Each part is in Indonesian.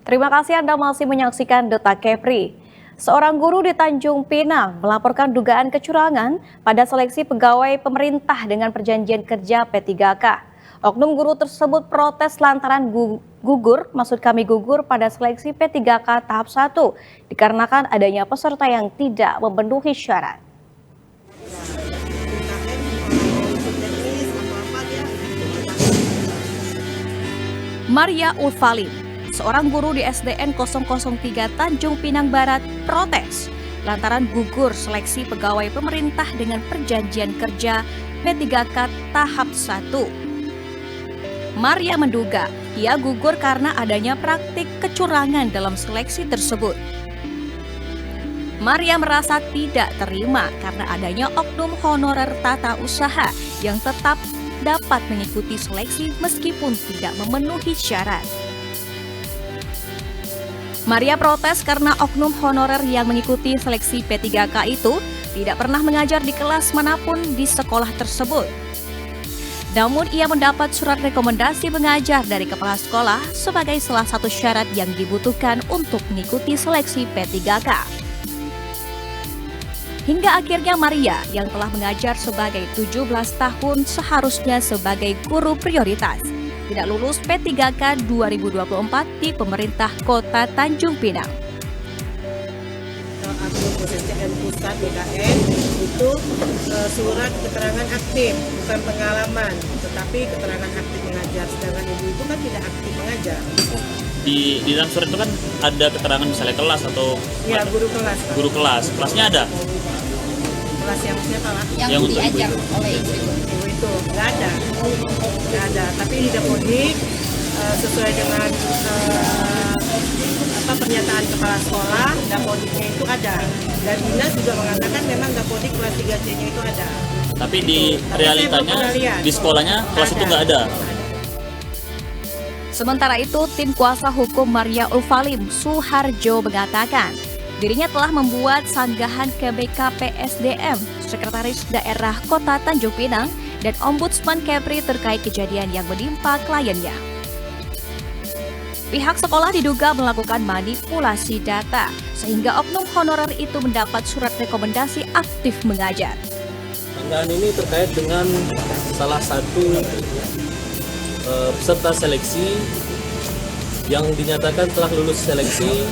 Terima kasih Anda masih menyaksikan Detak Kepri. Seorang guru di Tanjung Pinang melaporkan dugaan kecurangan pada seleksi pegawai pemerintah dengan perjanjian kerja P3K. Oknum guru tersebut protes lantaran gugur pada seleksi P3K tahap 1 dikarenakan adanya peserta yang tidak memenuhi syarat. Maria Ulfalim, seorang guru di SDN 003 Tanjung Pinang Barat, protes lantaran gugur seleksi pegawai pemerintah dengan perjanjian kerja P3K tahap 1. Maria menduga ia gugur karena adanya praktik kecurangan dalam seleksi tersebut. Maria merasa tidak terima karena adanya oknum honorer tata usaha yang tetap dapat mengikuti seleksi meskipun tidak memenuhi syarat. Maria protes karena oknum honorer yang mengikuti seleksi P3K itu tidak pernah mengajar di kelas manapun di sekolah tersebut. Namun ia mendapat surat rekomendasi mengajar dari kepala sekolah sebagai salah satu syarat yang dibutuhkan untuk mengikuti seleksi P3K. Hingga akhirnya Maria yang telah mengajar sebagai 17 tahun seharusnya sebagai guru prioritas tidak lulus P3K 2024 di pemerintah kota Tanjung Pinang. Akun prosesnya pusat BKN itu surat keterangan aktif, bukan pengalaman, tetapi keterangan aktif mengajar. Sedangkan ibu itu kan tidak aktif mengajar. Di dalam surat itu kan ada keterangan misalnya kelas atau ya guru kelas. Pak. Guru kelas, kelasnya ada. Kelas yang siapa lah? Yang diajar oleh ibu itu nggak ada. Tapi di Dapodik sesuai dengan pernyataan kepala sekolah, Dapodiknya itu ada. Dan dinas juga mengatakan memang Dapodik kelas 3C-nya itu ada. Tapi di realitanya di sekolahnya kelas itu nggak ada. Sementara itu, tim kuasa hukum Maria Ulfalim, Suharjo, mengatakan dirinya telah membuat sanggahan ke BKPSDM, Sekretaris Daerah Kota Tanjung Pinang, dan Ombudsman Kepri terkait kejadian yang menimpa kliennya. Pihak sekolah diduga melakukan manipulasi data, sehingga oknum honorer itu mendapat surat rekomendasi aktif mengajar. Sanggahan ini terkait dengan salah satu peserta seleksi yang dinyatakan telah lulus seleksi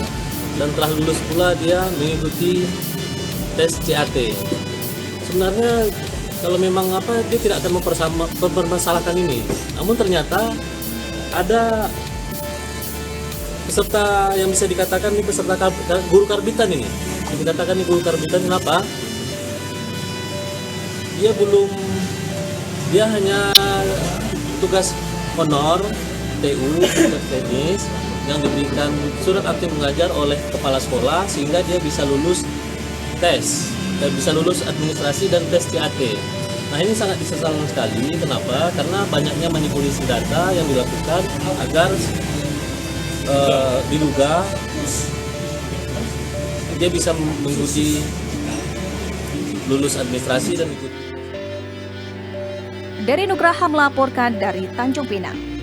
dan telah lulus pula dia mengikuti tes CAT. Sebenarnya kalau memang dia tidak akan mempermasalahkan ini, namun ternyata ada peserta yang bisa dikatakan ini peserta guru karbitan ini. Yang dikatakan ini guru karbitan kenapa? Dia hanya tugas honor TU, tugas teknis yang diberikan surat aktif mengajar oleh kepala sekolah sehingga dia bisa lulus tes dan bisa lulus administrasi dan tes CAT. Nah ini sangat disesalkan sekali. Kenapa? Karena banyaknya manipulasi data yang dilakukan agar diduga dia bisa mengikuti lulus administrasi dan ikut. Dari Nugraha melaporkan dari Tanjung Pinang.